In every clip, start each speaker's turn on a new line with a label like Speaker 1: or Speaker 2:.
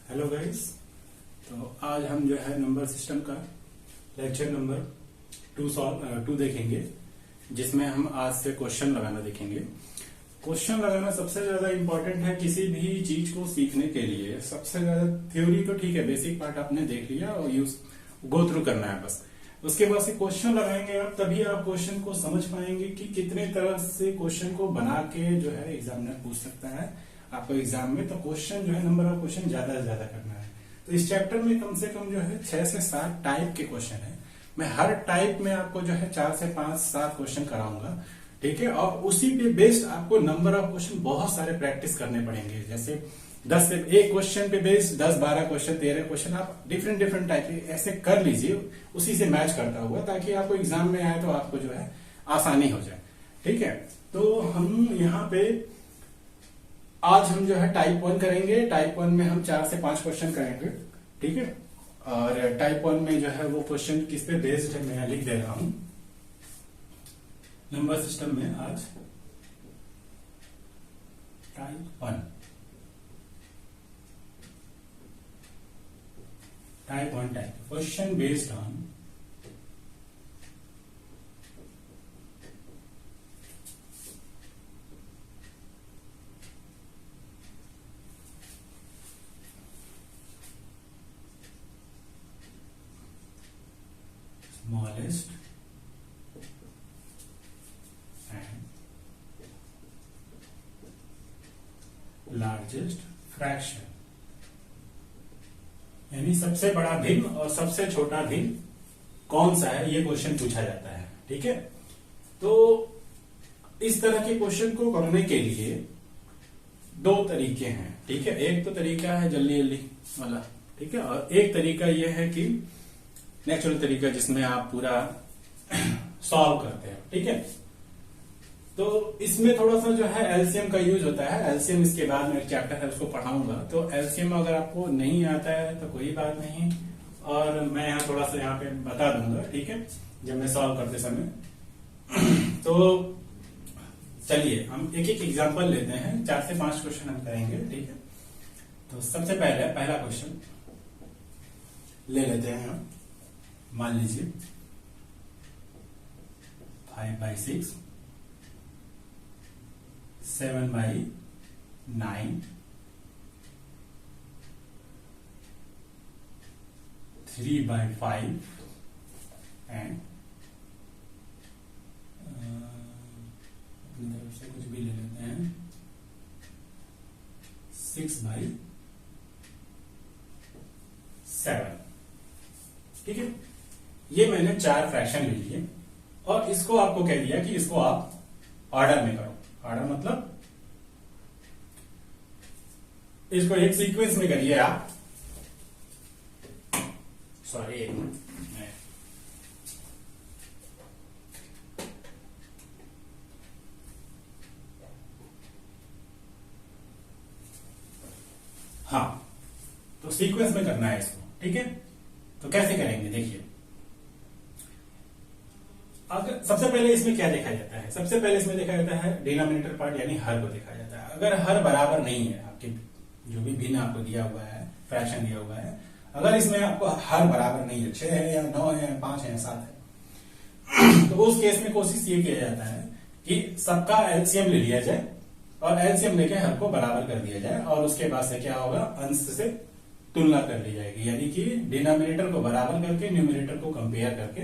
Speaker 1: Hello guys. तो आज हम जो है नंबर सिस्टम का लेक्चर नंबर 2 देखेंगे, जिसमें हम आज से क्वेश्चन लगाना देखेंगे। क्वेश्चन लगाना सबसे ज्यादा इम्पोर्टेंट है किसी भी चीज को सीखने के लिए। सबसे ज्यादा थ्योरी तो ठीक है, बेसिक पार्ट आपने देख लिया और यूज गो थ्रू करना है बस। उसके बाद से क्वेश्चन लगाएंगे आप, तभी आप क्वेश्चन को समझ पाएंगे कि कितने तरह से क्वेश्चन को बना के जो है एग्जामिनर पूछ सकता है आपको एग्जाम में। तो क्वेश्चन जो है, नंबर ऑफ क्वेश्चन ज्यादा से ज्यादा करना है। तो इस चैप्टर में कम से कम जो है 6 से 7 टाइप के क्वेश्चन है। मैं हर टाइप में आपको जो है 4 से 5 7 क्वेश्चन कराऊंगा, ठीक है। और उसी पे बेस्ड आपको नंबर ऑफ क्वेश्चन बहुत सारे प्रैक्टिस करने पड़ेंगे। जैसे 10 से एक क्वेश्चन पे बेस्ड 10 12 क्वेश्चन 13 क्वेश्चन आप डिफरेंट टाइप के ऐसे कर लीजिए, उसी से मैच करता हुआ, ताकि आपको एग्जाम में आए तो आपको जो है आसानी हो जाए, ठीक है। तो हम यहाँ पे आज हम जो है टाइप 1 करेंगे। टाइप 1 में हम 4 से 5 क्वेश्चन करेंगे, ठीक है। और टाइप 1 में जो है वो क्वेश्चन किस पे बेस्ड है मैं लिख दे रहा हूं नंबर सिस्टम में। आज type 1 question based on smallest and largest fraction, यानी सबसे बड़ा भिन्न और सबसे छोटा भिन्न कौन सा है, ये क्वेश्चन पूछा जाता है, ठीक है। तो इस तरह के क्वेश्चन को करने के लिए 2 तरीके हैं, ठीक है। एक तो तरीका है जल्दी वाला, ठीक है, और एक तरीका यह है कि नेचुरल तरीका, जिसमें आप पूरा सॉल्व करते हैं, ठीक है। तो इसमें थोड़ा सा जो है एलसीएम का यूज होता है। एलसीएम इसके बाद में एक चैप्टर है, उसको पढ़ाऊंगा। तो एलसीएम अगर आपको नहीं आता है तो कोई बात नहीं, और मैं यहाँ थोड़ा सा यहाँ पे बता दूंगा, ठीक है, जब मैं सॉल्व करते समय। तो चलिए हम एक एक एग्जांपल लेते हैं। 4 से 5 क्वेश्चन हम करेंगे, ठीक है। तो सबसे पहला क्वेश्चन ले लेते हैं हम। मान लीजिए 5/6 7/9 3/5 एंड अपनी तरफ से कुछ भी ले लेते हैं 6/7, ठीक है। ये मैंने 4 फ्रैक्शन ले लिए और इसको आपको कह दिया कि इसको आप ऑर्डर में करो। ऑर्डर मतलब इसको एक सीक्वेंस में करिए आप। सॉरी, हाँ, तो सीक्वेंस में करना है इसको, ठीक है। तो कैसे करेंगे देखिए। अगर सबसे पहले इसमें क्या देखा जाता है, सबसे पहले इसमें देखा जाता है डिनोमिनेटर पार्ट, यानी हर को देखा जाता है। अगर हर बराबर नहीं है, आपके जो भी भिन्न आपको दिया हुआ है, फ्रैक्शन दिया हुआ है, अगर इसमें आपको हर बराबर नहीं है, 6 है या 9 है, 5 है, 7 है, तो उस केस में कोशिश ये किया जाता है कि सबका एलसीएम ले लिया जाए और एलसीएम लेके हर को बराबर कर दिया जाए। और उसके बाद से क्या होगा, अंश से तुलना कर ली जाएगी, यानी कि डिनोमिनेटर को बराबर करके न्यूमिनेटर को कंपेयर करके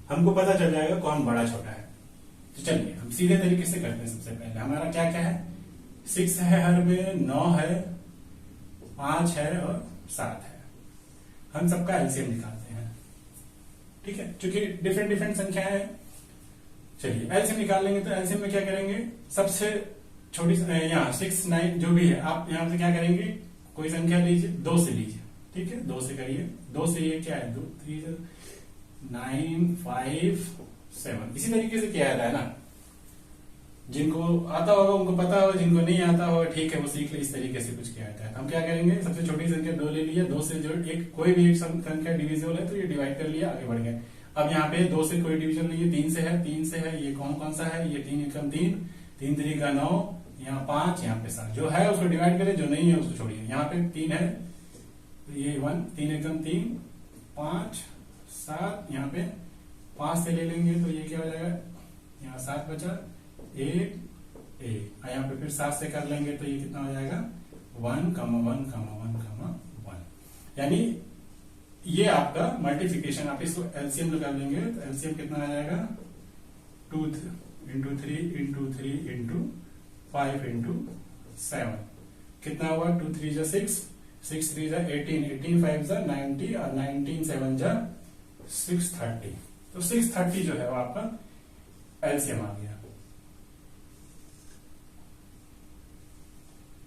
Speaker 1: हमको पता चल जाएगा कौन बड़ा छोटा है। तो चलिए हम सीधे तरीके से करते हैं। सबसे पहले हमारा क्या क्या है, 6 है हर में, 9 है, 5 है और 7 है। हम सबका एलसीएम निकालते हैं, ठीक है, क्योंकि डिफरेंट संख्याएं हैं। चलिए एलसीएम निकाल लेंगे। तो एलसीएम में क्या करेंगे, सबसे छोटी यहाँ 6 9 जो भी है, आप यहाँ से क्या करेंगे, कोई संख्या लीजिए, 2 से लीजिए, ठीक है, 2 से करिए। 2 से ये क्या है, 2 3 9 5 7। इसी तरीके से किया जाता है ना। जिनको आता होगा उनको पता होगा, जिनको नहीं आता होगा ठीक है, वो सीख ले। इस तरीके से कुछ किया जाता है। हम क्या करेंगे, सबसे छोटी संख्या 2 ले लिया, 2 से जो एक कोई भी एक संख्या डिविजिबल है तो ये डिवाइड कर लिया, आगे बढ़ गए। अब यहाँ पे 2 से कोई डिविजन नहीं है, 3 से है, 3 से है, ये कौन सा है, ये 3 एकम 3, 3 3 का 9, यहाँ 5, यहाँ पे 7। जो है उसको डिवाइड करें, जो नहीं है उसको छोड़िए। यहाँ पे 3 है, तो ये 1, 3 एकदम 3, 5, 7, यहाँ पे 5 से ले लेंगे तो ये क्या हो जाएगा, यहाँ 7 बचा, 1, 1, यहाँ पे फिर 7 से कर लेंगे तो ये कितना हो जाएगा 1, 1, 1, 1, यानी ये आपका मल्टीप्लिकेशन। आप इसको एलसीएम लगा लेंगे तो एलसीएम कितना आ जाएगा 2 इंटू 3 इंटू 3 इंटू 5 इंटू 7, कितना हुआ 2 3 जा 6, 6 3 जा 18, 18 5 जा 90 और 19 7 जा 630। तो 630 जो है वो आपका एलसीएम आ गया।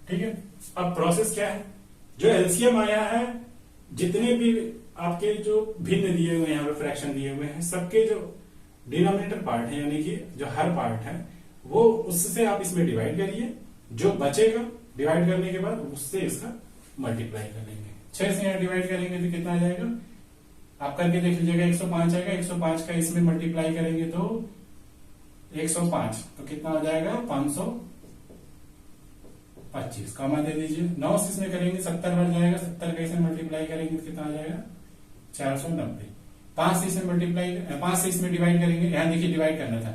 Speaker 1: ठीक है, अब प्रोसेस क्या है, जो एलसीएम आया है, जितने भी आपके जो भिन्न दिए हुए हैं यहाँ पे फ्रैक्शन दिए हुए हैं, सबके जो डिनोमिनेटर पार्ट है यानी कि जो हर पार्ट है वो उससे आप इसमें डिवाइड करिए, जो बचेगा डिवाइड करने के बाद उससे इसका मल्टीप्लाई कर लेंगे। 6 से यहाँ डिवाइड करेंगे तो कितना आ जाएगा, आप करके देख लीजिएगा 105 आएगा, 105 का इसमें मल्टीप्लाई करेंगे तो 105, तो कितना हो जाएगा 525, कॉमा दे दीजिए। 9 से इसमें करेंगे 70 बढ़ जाएगा, 70 का इसमें मल्टीप्लाई करेंगे तो कितना आ जाएगा 490। 5 से इसमें मल्टीप्लाई 5 से इसमें डिवाइड करेंगे, यहाँ देखिए डिवाइड करना था,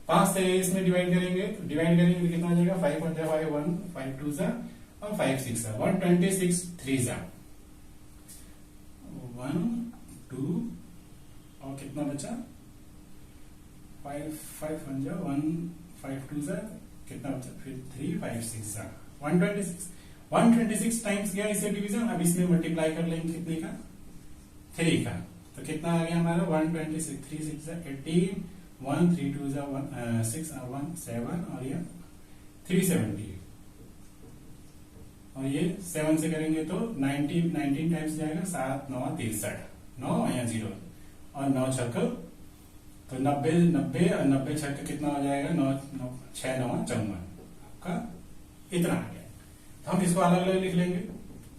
Speaker 1: 5 से इसमें डिवाइड करेंगे तो कितना आ जाएगा 5 1 5 2 और 5 6 126 3 1 2 और कितना बचा 5 5 1 1 5 2 कितना बचा, फिर 3 5 6 126 टाइम्स गया इसे डिवीजन। अब इसमें मल्टीप्लाई कर लेंगे कितने का 3 का, तो कितना आ गया हमारा 126, 3 6 18, 1 3 2 6 1 7 और ये 370 और ये 7 से करेंगे तो 19 टाइम्स जाएगा, 7 9 63, 9 यहाँ 0 और 9 छक्क तो 90 90 और 90 छक्क कितना हो जाएगा 9 6 9 54, आपका इतना आ गया। तो हम इसको अलग अलग लिख लेंगे,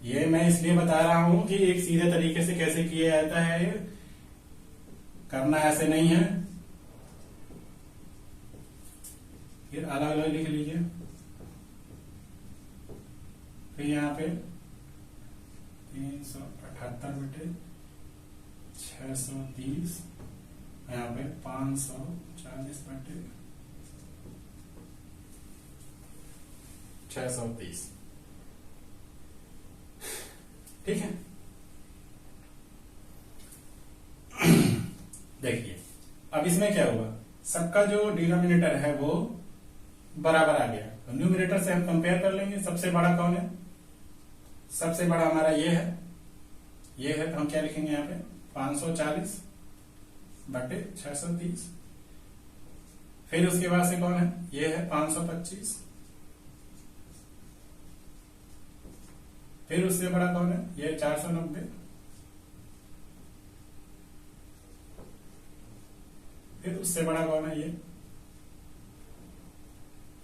Speaker 1: ये मैं इसलिए बता रहा हूं कि एक सीधे तरीके से कैसे किया जाता है, करना ऐसे नहीं है। फिर अलग अलग लिख लीजिए, फिर यहाँ पे 378 बटे 630, यहाँ पे 540 बटे 630, ठीक है। देखिए अब इसमें क्या हुआ, सबका जो डिनोमिनेटर है वो बराबर आ गया, तो न्यूमिनेटर से हम कंपेयर कर लेंगे। सबसे बड़ा कौन है, सबसे बड़ा हमारा ये है, तो हम क्या लिखेंगे यहाँ पे 540 बटे 630। फिर उसके बाद से कौन है, ये है 525। फिर उससे बड़ा कौन है, ये 490। फिर उससे बड़ा कौन है, ये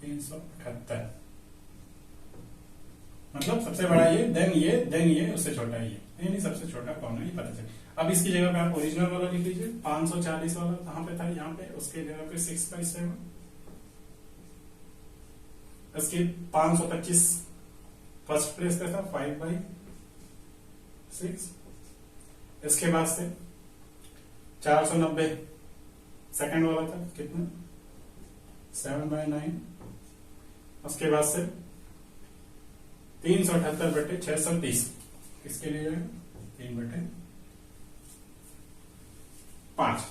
Speaker 1: 378। मतलब सबसे बड़ा ये, देन ये, उससे छोटा ये, नहीं सबसे छोटा कौन है ये पता चले। अब इसकी जगह पे आप ओरिजिनल वाला लिख लीजिए, 540 वाला कहां पे था, यहाँ पे, उसके जगह पे 6/7। इसके 525 फर्स्ट प्लेस पे था 5/6। इसके बाद से 490 सेकंड वाला था, कितना 7/9। उसके बाद से 378 बटे 630, किसके लिए 3/5,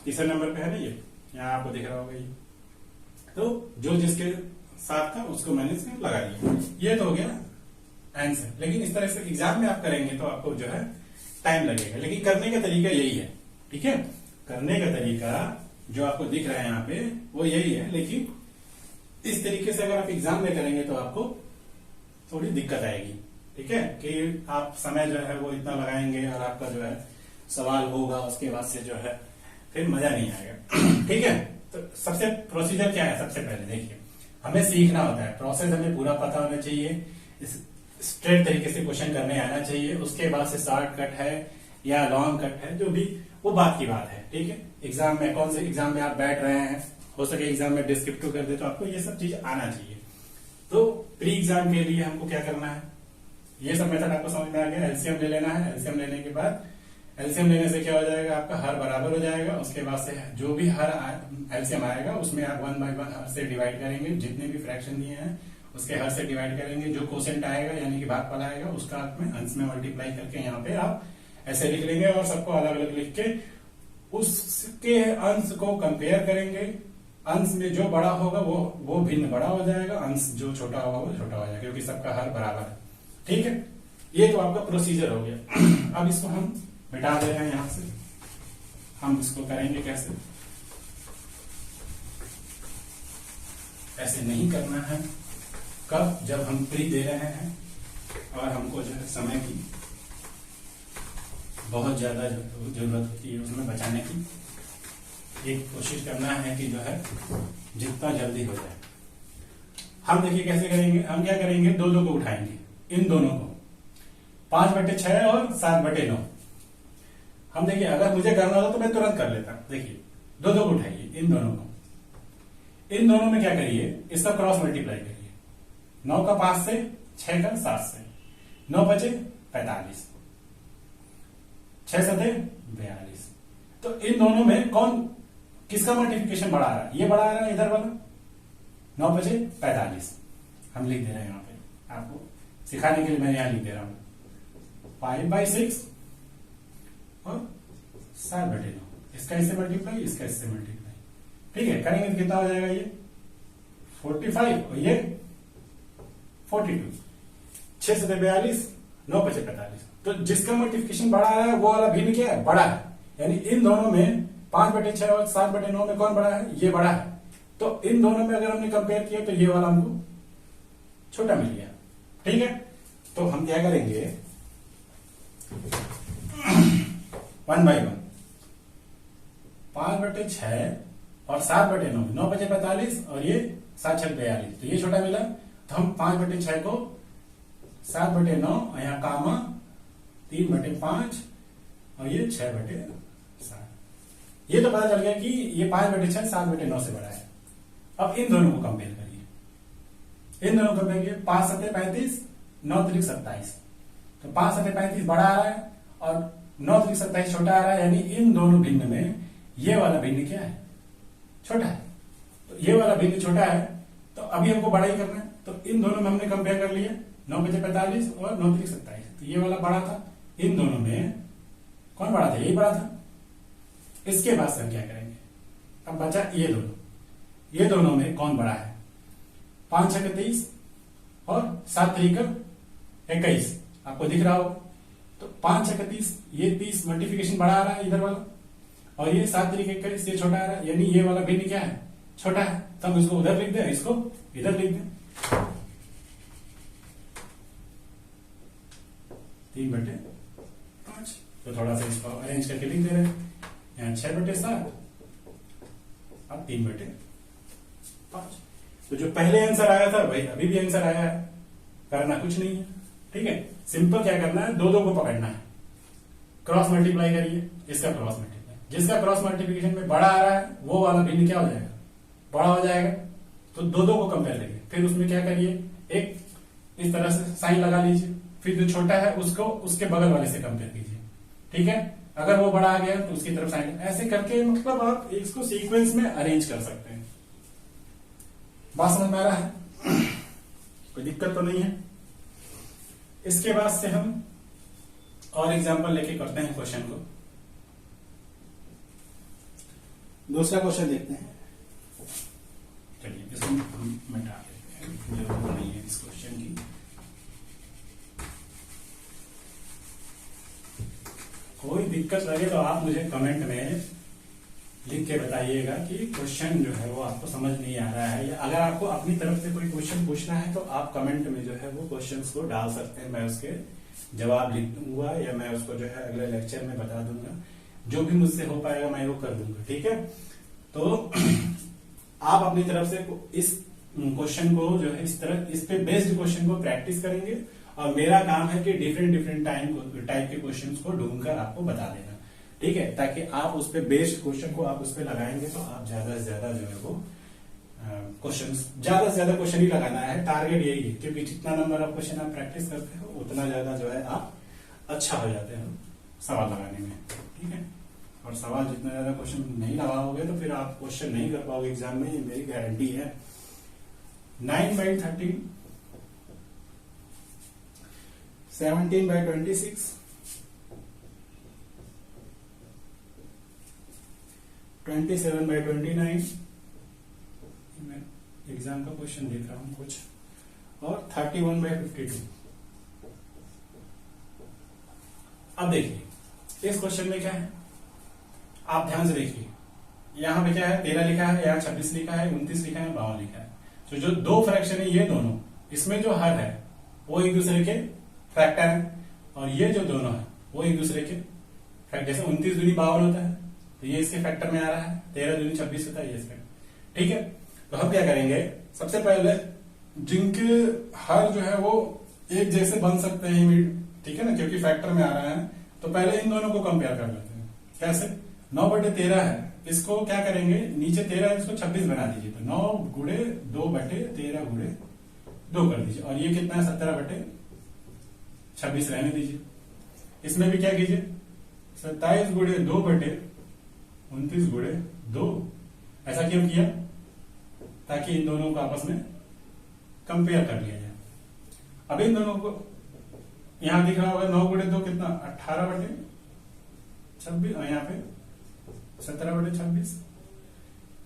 Speaker 1: तीसरे नंबर पे है ना ये, यहाँ आपको दिख रहा होगा ये। तो जो जिसके साथ था उसको मैंने इसमें लगा दिया, ये तो हो गया आंसर। लेकिन इस तरह से एग्जाम में आप करेंगे तो आपको जो है टाइम लगेगा, लेकिन करने का तरीका यही है, ठीक है। करने का तरीका जो आपको दिख रहा है यहाँ पे वो यही है, लेकिन इस तरीके से अगर आप एग्जाम में करेंगे तो आपको थोड़ी दिक्कत आएगी, ठीक है, कि आप समय जो है वो इतना लगाएंगे और आपका जो है सवाल होगा, उसके बाद से जो है फिर मजा नहीं आएगा, ठीक है। तो सबसे प्रोसीजर क्या है, सबसे पहले देखिए हमें सीखना होता है, प्रोसेस हमें पूरा पता होना चाहिए, स्ट्रेट तरीके से क्वेश्चन करने आना चाहिए। उसके बाद से शॉर्ट कट है या लॉन्ग कट है, जो भी वो बात की बात है, ठीक है। एग्जाम में कौन से एग्जाम में आप बैठ रहे हैं, हो सके एग्जाम में डिस्क्रिप्टिव कर दे, तो आपको ये सब चीज आना चाहिए। तो प्री एग्जाम के लिए हमको क्या करना है, ये सब मेथड आपको समझ में आ गया। एलसीएम ले लेना है, एलसीएम लेने के बाद एलसीएम लेने से क्या हो जाएगा, आपका हर बराबर हो जाएगा। उसके बाद से जो भी हर एलसीएम आएगा उसमें आप 1/1 हर से डिवाइड करेंगे, जितने भी फ्रैक्शन दिए हैं उसके हर से डिवाइड करेंगे। जो क्वोशिएंट आएगा यानी कि भागफल आएगा उसका आप में अंश में मल्टीप्लाई करके यहाँ पे आप ऐसे लिख लेंगे और सबको अलग अलग लिख के उसके अंश को कंपेयर करेंगे। अंश में जो बड़ा होगा वो भिन्न बड़ा हो जाएगा, अंश जो छोटा होगा वो छोटा हो जाएगा, क्योंकि सबका हर बराबर है। ठीक है, ये तो आपका प्रोसीजर हो गया। अब इसको हम मिटा दे रहे हैं यहां से। हम इसको करेंगे कैसे, ऐसे नहीं करना है। कब, जब हम फ्री दे रहे हैं और हमको जो है समय की बहुत ज्यादा जरूरत होती है उसमें बचाने की, एक कोशिश करना है कि जो है जितना जल्दी हो जाए। हम देखिए कैसे करेंगे, हम क्या करेंगे, दो को उठाएंगे, इन दोनों को 5/6 और 7/9। हम देखिए अगर मुझे करना होता तो मैं तुरंत कर लेता। देखिए दो को उठाइए, इन दोनों को, इन दोनों में क्या करिए, इसका क्रॉस मल्टीप्लाई करिए। 9 का 5 से, 6 का 7 से, 9 बचे 45, 6 सते 42। तो इन दोनों में कौन किसका मल्टीप्लिकेशन बढ़ा रहा है, ये बढ़ा रहा है इधर वाला। 9 बचे 45 हम लिख दे रहे हैं यहाँ पे, आपको सिखाने के लिए मैं यहां लिख दे रहा हूं 5/6 और 7/9। इसका इससे मल्टीप्लाई, इसका इससे मल्टीप्लाई। ठीक है, करेंगे तो कितना हो जाएगा, ये 45 और ये 42। 6 से 42, 9 बचे 45। तो जिसका मल्टीप्लिकेशन बड़ा है वो वाला भिन्न क्या है, बड़ा है। यानी इन दोनों में 5/6 और 7/9 में कौन बड़ा है, ये बड़ा है। तो इन दोनों में अगर हमने कंपेयर किया तो ये वाला हमको छोटा मिल गया। ठीक है, तो हम क्या करेंगे 1/1, 5/6 और 7/9, 9 बचे 45 और ये 7 6 42। तो ये छोटा मिला, तो हम 5/6 को 7/9 और यहाँ कामा 3/5 और ये 6/7। ये तो पता चल गया कि ये 5/6 7/9 से बड़ा है। अब इन दोनों को कंपेयर करिए, इन दोनों को कंपेयर किए, 5 7 35, 9 3 27। तो 5 7 35 बड़ा आ रहा है और 9 3 27 छोटा आ रहा है। यानी इन दोनों भिन्न में ये वाला भिन्न क्या है, छोटा है। तो ये वाला भिन्न छोटा है, तो अभी हमको बड़ा ही करना है। तो इन दोनों में हमने कंपेयर कर लिया, 9 बचे 45 और 9 3 27। तो ये वाला बड़ा था, इन दोनों में कौन बड़ा था, यही बड़ा था। इसके बाद से हम क्या करेंगे, अब बचा ये दोनों, ये दोनों में कौन बड़ा है, 5 6 30 और 7 3 21। आपको दिख रहा हो, तो 5 6 30, ये 30 मल्टीप्लिकेशन बड़ा आ रहा है इधर वाला, और ये 7 3 21 ये छोटा आ रहा है। यानी ये वाला भिन्न क्या है, छोटा है। तो हम इसको उधर लिख दें, इसको इधर लिख दें। 3/5। तो थोड़ा सा इसको अरेंज करके लिख दे रहे हैं, यहाँ 6/7 अब 3/5। तो जो पहले आंसर आया था वही अभी भी आंसर आया है, करना कुछ नहीं है। ठीक है, सिंपल क्या करना है, दो को पकड़ना है, क्रॉस मल्टीप्लाई करिए, इसका क्रॉस मल्टीप्लाई, जिसका क्रॉस मल्टीप्लिकेशन में बड़ा आ रहा है वो वाला भिन्न क्या हो जाएगा, बड़ा हो जाएगा। तो दो को कंपेयर करिए, फिर उसमें क्या करिए, एक इस तरह से साइन लगा लीजिए, फिर जो छोटा है उसको उसके बगल वाले से कंपेयर कीजिए। ठीक है, अगर वो बड़ा आ गया तो उसकी तरफ साइन, ऐसे करके मतलब आप इसको सीक्वेंस में अरेंज कर सकते हैं। बात समझ में आ रहा है, कोई दिक्कत तो नहीं है। इसके बाद से हम और एग्जांपल लेके करते हैं क्वेश्चन को। दूसरा क्वेश्चन देखते हैं। चलिए इसको हम मिटा देते हैं, जरूरत नहीं है इस क्वेश्चन की। कोई दिक्कत लगे तो आप मुझे कमेंट में लिख के बताइएगा कि क्वेश्चन जो है वो आपको समझ नहीं आ रहा है, या अगर आपको अपनी तरफ से कोई क्वेश्चन पूछना है तो आप कमेंट में जो है वो क्वेश्चंस को डाल सकते हैं। मैं उसके जवाब लिख दूंगा या मैं उसको जो है अगले लेक्चर में बता दूंगा, जो भी मुझसे हो पाएगा मैं वो कर दूंगा। ठीक है, तो आप अपनी तरफ से इस क्वेश्चन को जो है इस पे बेस्ड क्वेश्चन को प्रैक्टिस करेंगे, और मेरा काम है कि डिफरेंट टाइप के क्वेश्चंस को ढूंढकर आपको बता देना। ठीक है, ताकि आप उस पे बेस्ड क्वेश्चन को आप उस पे लगाएंगे तो आप ज्यादा से ज्यादा जो है वो क्वेश्चन, ज्यादा से ज्यादा क्वेश्चन ही लगाना है, टारगेट यही है, क्योंकि जितना नंबर ऑफ क्वेश्चन आप प्रैक्टिस करते हो उतना ज्यादा जो है आप अच्छा हो जाते हो सवाल लगाने में, ठीक है। और सवाल जितना ज्यादा क्वेश्चन नहीं लगाओगे तो फिर आप क्वेश्चन नहीं कर पाओगे एग्जाम में, ये मेरी गारंटी है। 9/13, 17/26, 27/29, मैं एग्जाम का क्वेश्चन देख रहा हूं कुछ, और 31/52। अब देखिए इस क्वेश्चन में क्या है, आप ध्यान से देखिए, यहां पे क्या है 13 लिखा है, यहाँ 26 लिखा है, 29 लिखा है, 52 लिखा है। तो जो दो फ्रैक्शन है ये दोनों, इसमें जो हर है वो एक दूसरे के फैक्टर है, और ये जो दोनों है वो एक दूसरे के फैक्टर, जैसे 29 दूनी 52 होता है तो ये इसके फैक्टर में आ रहा है, 13 दूनी 26 होता है ये इसका, ठीक है। तो हम क्या करेंगे, सबसे पहले जिनके हर जो है वो एक जैसे बन सकते हैं, ठीक है ना, क्योंकि फैक्टर में आ रहा है, तो पहले इन दोनों को कंपेयर कर लेते हैं। कैसे, 9/13 है, इसको क्या करेंगे, नीचे 13 है इसको 26 बना दीजिए, तो 9 गुणे 2/13 गुणे 2 कर दीजिए, और ये कितना है 17/26 रहने दीजिए। इसमें भी क्या कीजिए, 27 गुणे 2/29 गुणे 2, ऐसा क्यों किया, ताकि इन दोनों को आपस में कंपेयर कर लिया जाए। अब इन दोनों को यहां दिख रहा होगा 9 गुणे 2 कितना, 18/26, और यहाँ पे 17/26,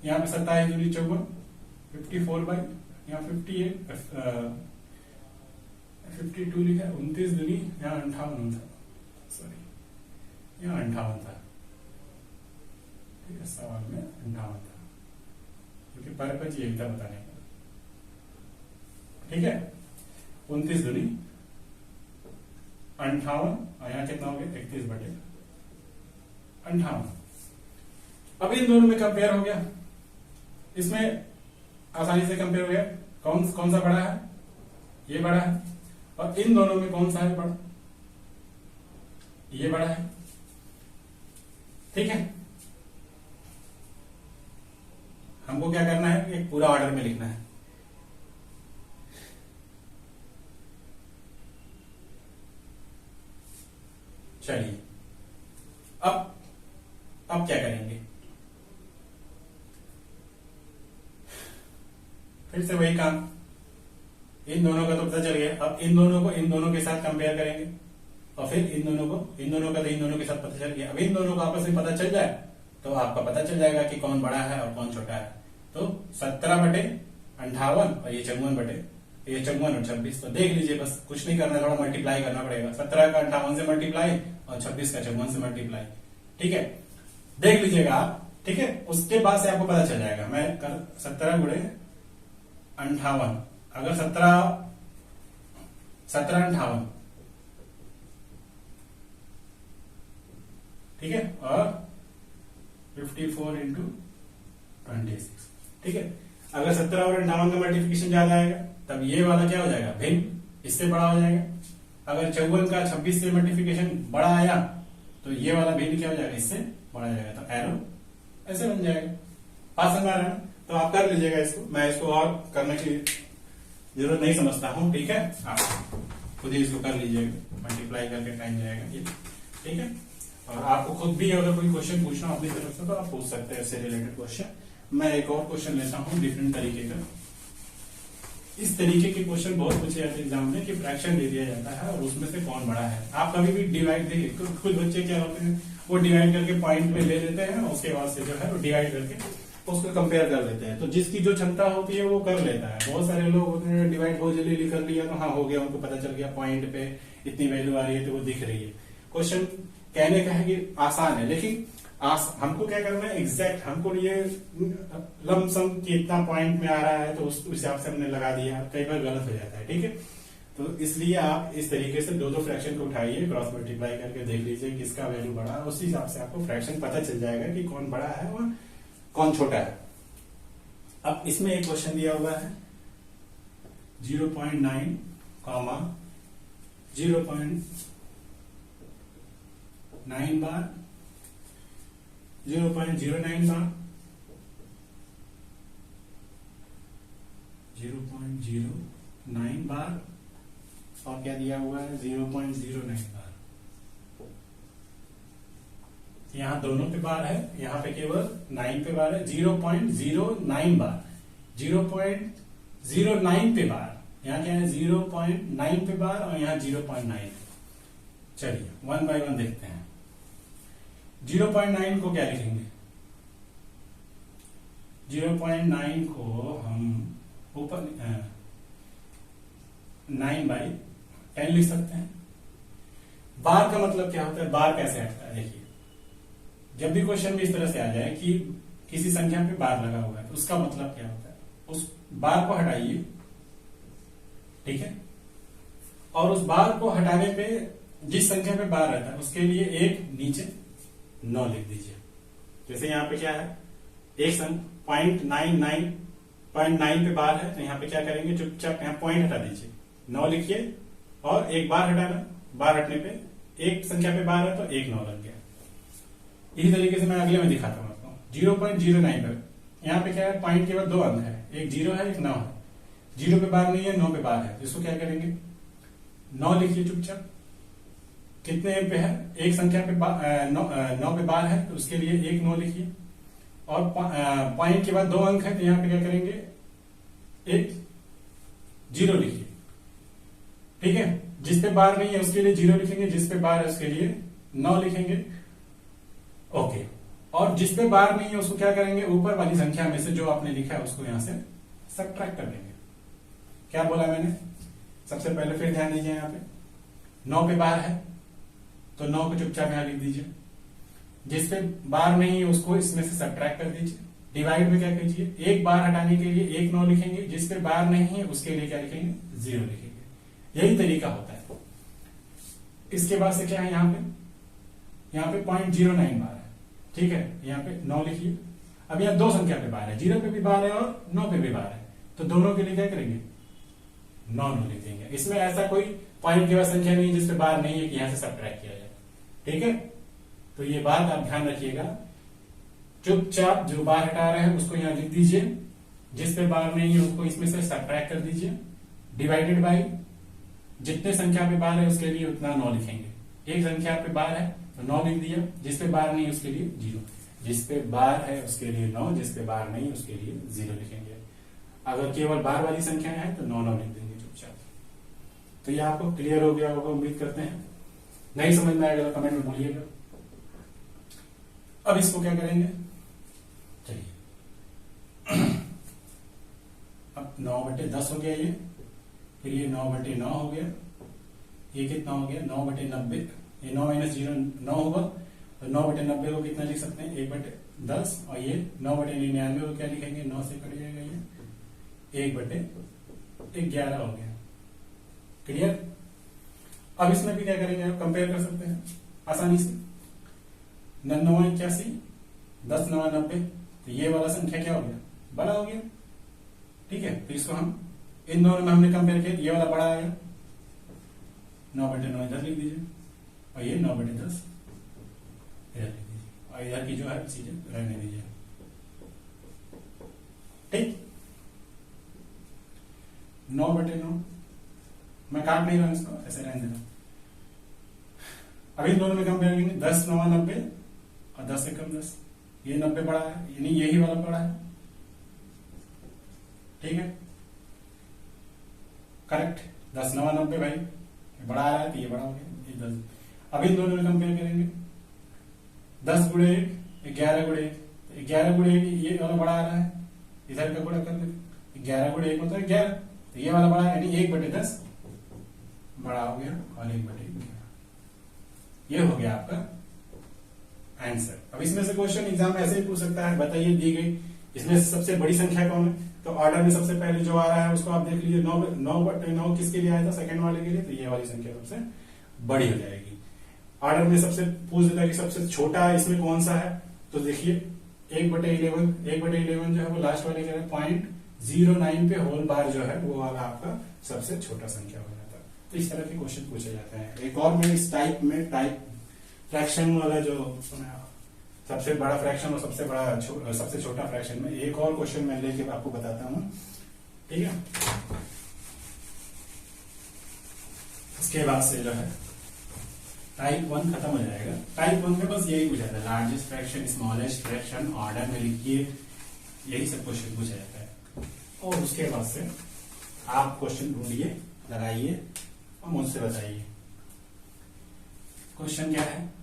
Speaker 1: यहाँ पे 27 दूनी 54, 54 यहाँ 52 लिखा है, 29 दूनी यहाँ 58 था, सॉरी यहाँ 58 था, ठीक है, सवाल में 58 था, क्योंकि पर्पज यही था बताने का, ठीक है। 29 दूनी 58, और यहाँ कितना हो गया 31/58। अब इन दोनों में कंपेयर हो गया, इसमें आसानी से कंपेयर हो गया, कौन सा बड़ा है, ये बड़ा है, और इन दोनों में कौन सा है बड़ा, ये बड़ा है, ठीक है। हमको क्या करना है, एक पूरा ऑर्डर में लिखना है। चलिए अब क्या करेंगे, फिर से वही काम, इन दोनों का तो पता चल गया, अब इन दोनों को इन दोनों के साथ कंपेयर करेंगे, और फिर इन दोनों का तो इन दोनों के साथ पता चल गया। अब इन दोनों को आपस में पता चल जाए तो आपका पता चल जाएगा कि कौन बड़ा है और कौन छोटा है। तो 17/58 और ये 54 और 26, तो देख लीजिए, बस कुछ नहीं करना, थोड़ा मल्टीप्लाई करना पड़ेगा, 17 का 58 से मल्टीप्लाई और 26 का 54 से मल्टीप्लाई, ठीक है, देख लीजिएगा आप, ठीक है। उसके बाद से आपको पता चल जाएगा, मैं 17 गुणे 58, अगर 17 58, ठीक है, और 54 × 26, ठीक है। अगर 17 और 58 का मल्टीप्लिकेशन ज्यादा आएगा तब ये वाला क्या हो जाएगा, भिन्न, इससे बड़ा हो जाएगा। अगर 54 का 26 से मल्टीप्लिकेशन बड़ा आया तो ये वाला भिन्न क्या हो जाएगा, इससे बड़ा जाएगा, तो एरो ऐसे बन जाएगा। बात समझ आ रहा है, तो आप कर लीजिएगा इसको, मैं इसको और करने की जरूरत नहीं समझता हूं, ठीक है, आप खुद ही इसको कर लीजिएगा, मल्टीप्लाई करके टाइम जाएगा ये, ठीक है। और आपको खुद भी अगर कोई क्वेश्चन पूछना अपनी तरफ से तो आप पूछ सकते हैं इससे रिलेटेड क्वेश्चन। मैं एक और क्वेश्चन लेता हूं डिफरेंट तरीके का। इस तरीके के क्वेश्चन बहुत पूछे जाते हैं एग्जाम में, कि फ्रैक्शन दे दिया जाता है और उसमें से कौन बड़ा है। आप कभी भी डिवाइड देखिए, कुछ बच्चे क्या होते हैं, वो डिवाइड करके पॉइंट में ले लेते हैं, उसके बाद से जो है वो डिवाइड करके उसको कंपेयर कर लेते हैं। तो जिसकी जो क्षमता होती है वो कर लेता है। बहुत सारे लोग होते हैं डिवाइड बहुत जल्दी कर लिया तो हाँ हो गया, उनको पता चल गया पॉइंट पे इतनी वैल्यू आ रही है तो वो दिख रही है। क्वेश्चन कहने का है कि आसान है, लेकिन हमको क्या करना है, एग्जैक्ट हमको ये लमसम कि इतना पॉइंट में आ रहा है तो उस हिसाब से हमने लगा दिया, कई बार गलत हो जाता है, ठीक है। तो इसलिए आप इस तरीके से दो फ्रैक्शन को उठाइए, क्रॉस मल्टीप्लाई करके देख लीजिए किसका वैल्यू बड़ा है, उसी हिसाब से आपको फ्रैक्शन पता चल जाएगा कि कौन बड़ा है और कौन छोटा है। अब इसमें एक क्वेश्चन दिया हुआ है 0.9, 0.9 बार, 0.09 बार, 0.09 बार और क्या दिया हुआ है 0.09 बार। यहाँ दोनों पे बार है, यहाँ पे केवल 9 पे बार है। 0.09 बार, 0.09 पे बार, यहाँ क्या है 0.9 पे बार और यहाँ 0.9। चलिए 1 by 1 देखते हैं। 0.9 को क्या लिखेंगे? 0.9 को हम ऊपर 9/10 लिख सकते हैं। बार का मतलब क्या होता है, बार कैसे हटता है? देखिए, जब भी क्वेश्चन में इस तरह से आ जाए कि किसी संख्या पे बार लगा हुआ है, तो उसका मतलब क्या होता है? उस बार को हटाइए, ठीक है, और उस बार को हटाने पे जिस संख्या पे बार रहता है उसके लिए एक नीचे 9 लिख दीजिए। जैसे यहाँ पे क्या है, एक 0.9 पे बार है, तो यहाँ पे क्या करेंगे, चुपचाप यहाँ पॉइंट हटा दीजिए, 9 लिखिए और एक बार हटाना। बार हटने पे एक संख्या पे बार है तो एक 9 लग गया। इसी तरीके से मैं अगले में दिखाता हूँ आपको। 0.09 पर यहाँ पे क्या है, पॉइंट के बाद 2 अंक है, एक 0 है एक 9 है। 0 पे बार नहीं है, 9 पे बार है, इसको क्या करेंगे, 9 लिखिए चुपचाप। कितने पे है, एक संख्या पे 9 पे बार है तो उसके लिए एक 9 लिखिए और पॉइंट के बाद 2 अंक है तो यहाँ पे क्या करेंगे, एक 0 लिखिए, ठीक है। जिस पे बार नहीं है उसके लिए 0 लिखेंगे, जिस पे बार है उसके लिए 9 लिखेंगे, ओके। और जिस पे बार नहीं है उसको क्या करेंगे, ऊपर वाली संख्या में से जो आपने लिखा है उसको यहां से सब्ट्रैक्ट कर देंगे। क्या बोला मैंने, सबसे पहले फिर ध्यान दीजिए, यहाँ पे 9 पे बार है तो 9 को चुपचाप यहां लिख दीजिए। जिस पे बार नहीं है उसको इसमें से सब्ट्रैक्ट कर दीजिए। डिवाइड में क्या कीजिए, एक बार हटाने के लिए एक 9 लिखेंगे, जिस पे बार नहीं है उसके लिए क्या लिखेंगे, 0 लिखेंगे। यही तरीका होता है। इसके बाद से क्या है, यहाँ पे 0.09 बार है, ठीक है, यहाँ पे 9 लिखिए। अब यहाँ 2 संख्या पे बार है, 0 पे भी बार है और 9 पे भी बार है, तो दोनों के लिए क्या करेंगे, 9 लिख देंगे। इसमें ऐसा कोई पॉइंट के बाद संख्या नहीं है जिसपे बार नहीं है कि यहां से सब्ट्रैक्ट किया जाए, ठीक है। तो ये बात आप ध्यान रखिएगा, चुपचाप जो बार हटा रहे हैं उसको यहां लिख दीजिए, जिस पे बार नहीं है उसको इसमें से सब्ट्रैक्ट कर दीजिए, डिवाइडेड बाई जितने संख्या पे बार है उसके लिए उतना 9 लिखेंगे। एक संख्या पे बार है तो 9 लिख दिया, जिस पे बार नहीं उसके लिए 0, जिस पे बार है उसके लिए 9, जिस पे बार नहीं उसके लिए 0 लिखेंगे। अगर केवल बार वाली संख्या है तो 9 लिख देंगे चुपचाप। तो ये आपको क्लियर हो गया होगा, उम्मीद करते हैं। नहीं समझ में आएगा तो कमेंट में बोलिएगा। अब इसको क्या करेंगे, चलिए अब 9/10 हो गया ये, फिर ये 9/9 हो गया, ये कितना हो गया 9/90, ये 9 - 0 9 होगा, तो 9/90 को कितना लिख सकते हैं 1/10, और ये 9/99 को क्या लिखेंगे, 9 से कट जाएगा ये 1/11 हो गया। क्लियर। अब इसमें भी क्या करेंगे, आप कंपेयर कर सकते हैं आसानी से। 9 × 81, 10 × 9 = 90, तो ये वाला संख्या क्या हो गया, बड़ा हो गया, ठीक है। तो इसको हम इन दोनों में हमने कंपेयर किया, ये वाला बड़ा आया, 9/9 इधर लिख दीजिए और ये 9/10 इधर लिख दीजिए, और इधर की जो है चीजें रहने दीजिए, ठीक। 9/9 मैं काट नहीं रहा हूं इसको, ऐसे रहने दे रहा हूं। अब इन दोनों में कंपेयर करेंगे, 10 × 9 = 90 और 10 से कम 10, ये 90 बड़ा है, यानी यही वाला बड़ा है, ठीक है, करेक्ट। 10 × 9 = 90 भाई, ये बड़ा आ रहा है तो ये बड़ा हो गया, ये 10। अब इन दोनों में कंपेयर करेंगे, 10 × 1 11 × 1, 11 × 1 ये वाला बड़ा आ रहा है, इधर का गुणा कर दे, 11 × 1 मतलब 11, तो ये वाला बड़ा है, यानी 1/10 बड़ा हो गया और 1/11, ये हो गया आपका आंसर। अब इसमें से क्वेश्चन एग्जाम में ऐसे ही पूछ सकता है, बताइए दी गई इसमें से सबसे बड़ी संख्या कौन है, तो ऑर्डर में सबसे पहले जो आ रहा है उसको आप देख लीजिए। 9/9 किसके लिए आया था, सेकंड वाले के लिए, तो ये वाली संख्या सबसे बड़ी हो जाएगी। ऑर्डर में सबसे पूछ देता है कि सबसे छोटा इसमें कौन सा है, तो देखिए 1/11 जो है वो लास्ट वाले का 0.09 पे होल बार जो है वो वाला आपका सबसे छोटा संख्या हो जाता है। तो इस तरह के क्वेश्चन पूछे जाते हैं। एक और में इस टाइप फ्रैक्शन वाला जो सबसे बड़ा फ्रैक्शन और सबसे छोटा फ्रैक्शन में एक और क्वेश्चन मैं लेके आपको बताता हूँ। ठीक है। उसके बाद से जो है टाइप 1 खत्म हो जाएगा। टाइप 1 में बस यही पूछा था, largest fraction, smallest fraction, order में लिखिए, यही सब क्वेश्चन पूछा जाता है। और उसके बाद से आप क्वेश्चन ढूंढिए, लगाइए और मुझसे बताइए क्वेश्चन क्या है।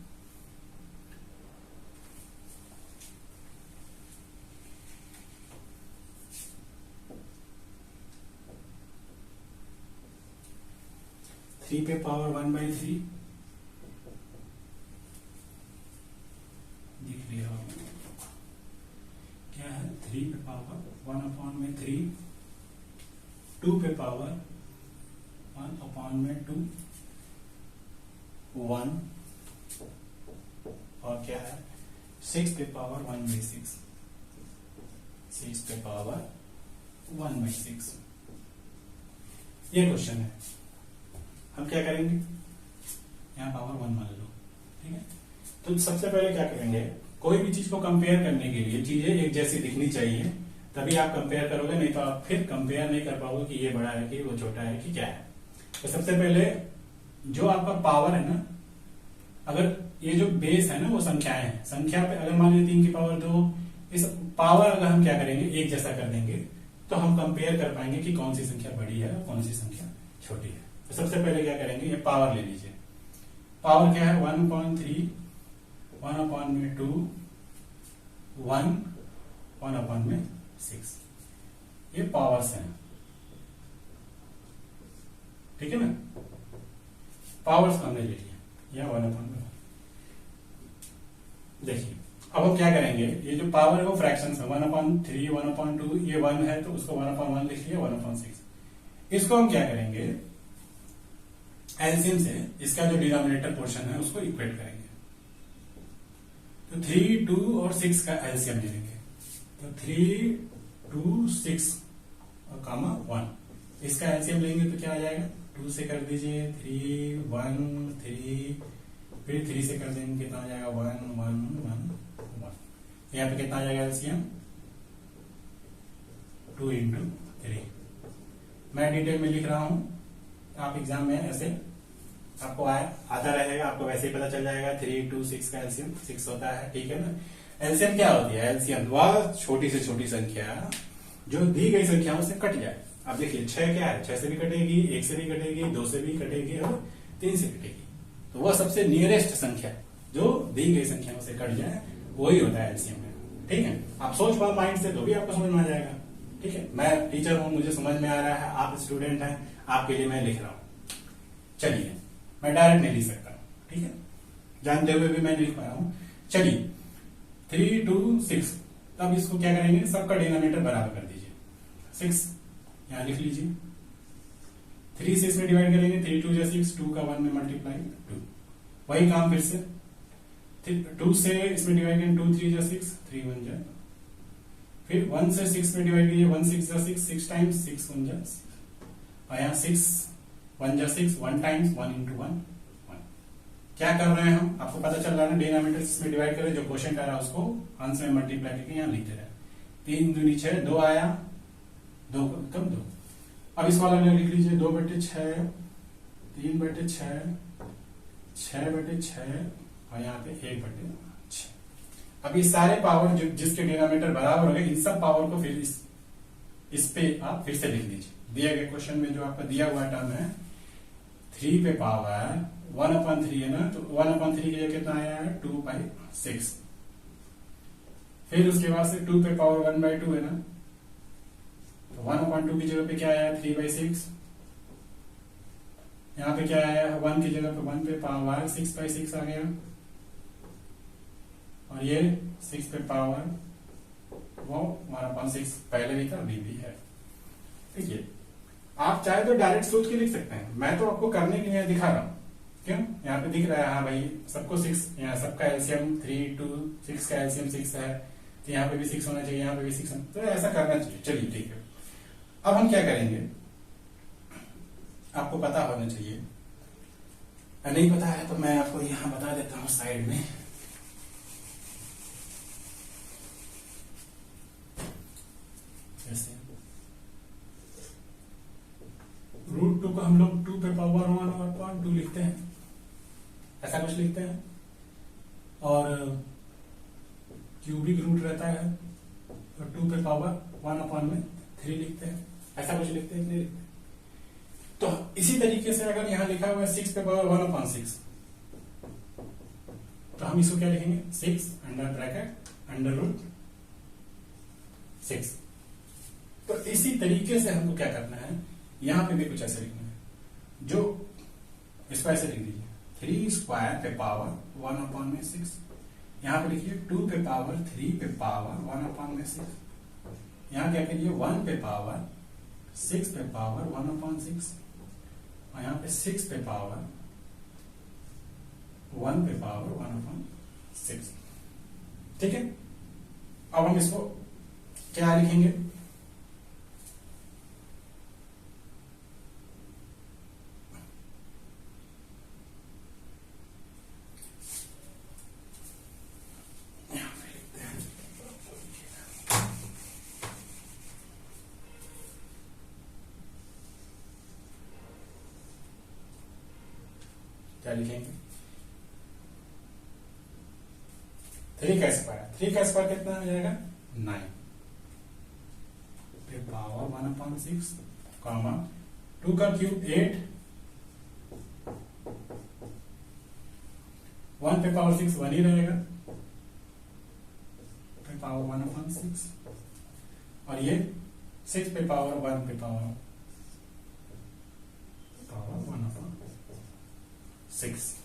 Speaker 1: थ्री पे पावर 1/3 दिख रही है क्या है, 3 पे पावर 1/3, 2 पे पावर 1/2, 1, और क्या है 6 पे पावर 1/6, 6 पे पावर 1/6। ये क्वेश्चन है। हम क्या करेंगे, यहाँ पावर 1 मान लो, ठीक है। तो सबसे पहले क्या करेंगे, कोई भी चीज को कंपेयर करने के लिए चीजें एक जैसी दिखनी चाहिए, तभी आप कंपेयर करोगे, नहीं तो आप फिर कंपेयर नहीं कर पाओगे कि ये बड़ा है कि वो छोटा है कि क्या है। तो सबसे पहले जो आपका पावर है ना, अगर ये जो बेस है ना वो संख्याएं हैं, संख्या पे अगर मान लीजिए 3 की पावर 2, इस पावर अगर हम क्या करेंगे एक जैसा कर देंगे तो हम कंपेयर कर पाएंगे कि कौन सी संख्या बड़ी है और कौन सी संख्या छोटी है। तो सबसे पहले क्या करेंगे, ये पावर ले लीजिए। पावर क्या है 1/3, 1/2, 1, 1/6, ये पावर्स हैं, ठीक है ना। पावर्स हमने ले लिया, या 1/2। देखिए अब हम क्या करेंगे, ये जो पावर है वो फ्रैक्शन है, 1/3, 1/2, ये 1 है तो उसको 1/1 लिख लिया, 1/6। इसको हम क्या करेंगे, एलसीएम से इसका जो डिनोमिनेटर पोर्शन है उसको इक्वेट करेंगे। तो 3, 2 और 6 का एलसीएम ले लेंगे। तो 3, 2, 6 और कामा 1, इसका एलसीएम लेंगे तो क्या आ जाएगा, 2 से कर दीजिए 3, 1, 3, फिर 3 से कर देंगे कितना आ जाएगा 1, 1, 1, 1। यहाँ पे कितना आ जाएगा एलसीएम, 2 × 3। मैं डिटेल में लिख रहा हूं, आप एग्जाम में ऐसे आपको आता रहेगा, आपको वैसे ही पता चल जाएगा। 3, 2, 6 का एलसीएम 6 होता है, ठीक है ना। एलसीएम क्या होती है, एलसीएम वह छोटी से छोटी संख्या जो दी गई संख्याओं से कट जाए। अब देखिए 6 क्या है, 6 से भी कटेगी, 1 से भी कटेगी, 2 से भी कटेगी और 3 से कटेगी। तो वह सबसे नियरेस्ट संख्या जो दी गई संख्याओं से कट जाए वही होता है एलसीएम में, ठीक है। आप सोच पाओ माइंड से तो भी आपको समझ में आ जाएगा, ठीक है। मैं टीचर हूं, मुझे समझ में आ रहा है, आप स्टूडेंट हैं, आपके लिए मैं लिख रहा हूं। चलिए मैं डायरेक्ट नहीं लिख सकता, ठीक है, जानते हुए भी मैं लिख पा रहा हूं। चलिए 3, 2, 6, तब इसको क्या करेंगे, सबका डिनोमिनेटर बराबर कर दीजिए। 6 यहां लिख लीजिए, 3 से इसमें डिवाइड करेंगे, 3, 2 6, 2 का 1 में मल्टीप्लाई 2, वही काम फिर से 2 से इसमें डिवाइड करेंगे, 2, 3 6, 3 1 जा, फिर 1 से 6 में डिवाइड कीजिए, 1 6 6, 6 टाइम्स 6 1 जा, और यहाँ 6 1 जा 6, 1 टाइम्स 1 × 1 1। क्या कर रहे हैं हम, आपको पता चल रहा है ना, डिनोमिनेटर इसमें डिवाइड करें, जो क्वेश्चन कर रहा है उसको अंश में मल्टीप्लाई करके यहाँ लिखते रहे। 3 दूनी 6, 2 आया, 2 कम 2। अब इस वाला लिख लीजिए 2/6, 3/6, 6/6 और यहाँ पे 1/6। अब ये सारे पावर जो जिसके डिनोमिनेटर बराबर हो गए, इन सब पावर को फिर इस पे आप फिर से लिख लीजिए। दिए गए क्वेश्चन में जो आपका दिया हुआ टर्म है 3 पे पावर 1/3 है ना, तो 1/3 की जगह कितना आया है 2/6। फिर उसके बाद से 2 पे पावर 1/2 है ना, तो 1/2 की जगह पे क्या आया 3/6। यहाँ पे क्या आया 1 की जगह पे 1 पे पावर 6/6 आ गया, और ये 6 पे पावर वो 1/6 पहले भी था अभी भी है। ठीक है, आप चाहे तो डायरेक्ट सोच के लिख सकते हैं, मैं तो आपको करने के लिए दिखा रहा हूं। क्यों, यहाँ पे दिख रहा है हाँ भाई सबको 6, यहाँ सबका एलसीएम 3, 2, 6 का एलसीएम 6 है, तो यहाँ पे भी 6 होना चाहिए, यहाँ पे भी 6 होना, तो ऐसा करना चाहिए। चलिए ठीक है, अब हम क्या करेंगे, आपको पता होना चाहिए, नहीं पता है तो मैं आपको यहाँ बता देता हूँ साइड में। जैसे ऐसा कुछ लिखते हैं। और क्यूबिक रूट रहता है तो 2 पे पावर 1/3 लिखते हैं। ऐसा कुछ लिखते हैं, नहीं लिखते। तो इसी तरीके से अगर यहां लिखा हुआ है 6 पे पावर 1/6, तो हम इसको क्या लिखेंगे, 6 अंडर ब्रैकेट अंडर रूट 6। तो इसी तरीके से हमको क्या करना है, यहां पे भी कुछ ऐसे लिखना है, जो इसको ऐसे लिख दीजिए 3 स्क्वायर पे पावर 1/6। यहां पे लिखिए 2 पे पावर 3 पे पावर 1/6। यहां क्या करिए 1 पे पावर 6 पे पावर 1/6, और यहां पे 6 पे पावर 1 पे पावर 1/6। ठीक है, अब हम इसको क्या लिखेंगे, क्या लिखेंगे, 3 का स्क्वायर, 3 का स्क्वायर कितना हो जाएगा 9 पे पावर 1/6, कॉमा 2 का क्यूब 8, 1 पे पावर 6 1 ही रहेगा पे पावर 1/6, और ये 6 पे पावर 1 पे पावर 1/6।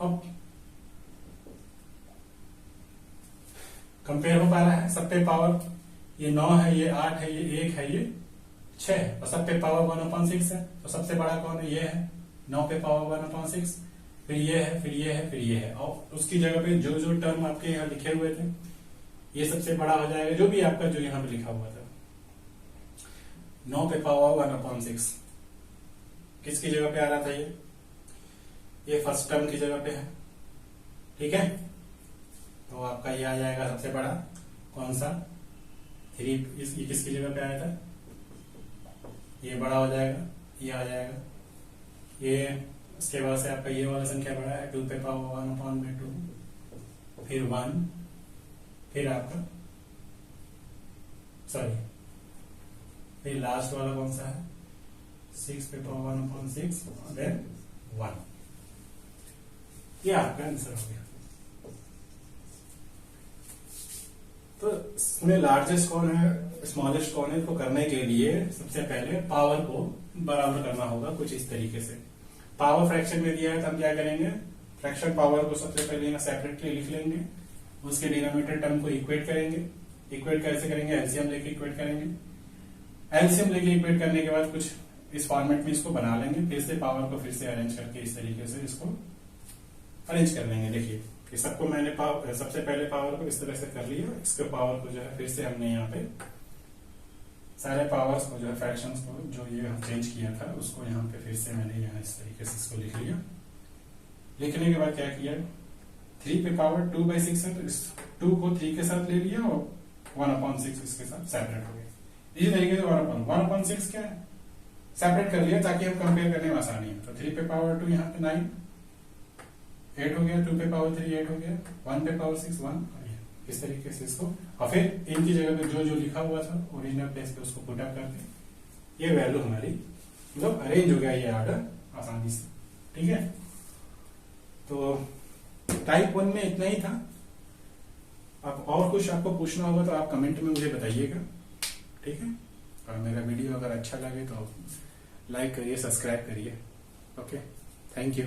Speaker 1: अब कंपेयर हो पा रहा है, सब पे पावर, ये 9 है, ये 8 है, ये 1 है, ये 6 है, और सब पे पावर 1/6 है। तो सबसे बड़ा कौन है, ये है 9 पे पावर 1/6, फिर ये है, फिर ये है, फिर ये है, और उसकी जगह पे जो जो टर्म आपके यहाँ लिखे हुए थे ये सबसे बड़ा हो जाएगा, जो भी आपका जो यहाँ पे लिखा हुआ था 9 पे पावर 1/6 किसकी जगह पे आ रहा था, ये फर्स्ट टर्म की जगह पे है। ठीक है, तो आपका ये आ जाएगा सबसे बड़ा, कौन सा 3, ये किसकी जगह पे आया था, ये बड़ा हो जाएगा, ये आ जाएगा, ये उसके बाद से आपका ये वाला संख्या बड़ा है 2 पे पावर 1/2, फिर 1, फिर आपका सॉरी फिर लास्ट वाला कौन सा है 6 पे पावर 1/6 और देन 1। ये आपका आंसर हो गया। तो इसमें लार्जेस्ट कौन है, स्मॉलेस्ट कौन है, इसको करने के लिए सबसे पहले पावर को बराबर करना होगा कुछ इस तरीके से। पावर फ्रैक्शन में दिया है तो हम क्या करेंगे, फ्रैक्शन पावर को सबसे पहले यहाँ सेपरेटली लिख लेंगे, उसके डिनोमिनेटर टर्म को इक्वेट करेंगे। इक्वेट कैसे करेंगे, एलसीएम लेके इक्वेट करेंगे। एलसीएम लेके इक्वेट करने के बाद कुछ इस फॉर्मेट में इसको बना लेंगे, फिर से पावर को फिर से अरेंज करके इस तरीके से इसको अरेंज कर लेंगे। देखिए कि सबको मैंने सबसे पहले पावर को इस तरह से कर लिया, इसके पावर को जो है फिर से हमने यहाँ पे सारे पावर्स को जो है फ्रैक्शंस को जो ये हम चेंज किया था उसको यहाँ पे फिर से मैंने यहाँ इस तरीके से इसको लिख लिया। लिखने के बाद क्या किया, 3 पे पावर 2/6 है तो इस 2 को 3 के साथ ले लिया और 1/6 इसके साथ सेपरेट हो गया। इसी तरीके से 1/6 क्या है सेपरेट कर लिया ताकि हम कंपेयर करने में आसानी है। तो 3 पे पावर 2 यहाँ पे 9, 8 हो गया, 2 पे पावर 3 8 हो गया, 1 पे पावर 6 1, इस तरीके से इसको, और फिर इनकी जगह पे जो जो लिखा हुआ था ओरिजिनल प्लेस पे उसको पुट अप करके ये वैल्यू हमारी मतलब अरेंज हो गया ये ऑर्डर आसानी से। ठीक है, तो टाइप 1 में इतना ही था। अब और कुछ आपको पूछना होगा तो आप कमेंट में मुझे बताइएगा। ठीक है, और मेरा वीडियो अगर अच्छा लगे तो लाइक करिए, सब्सक्राइब करिए। Okay, thank you.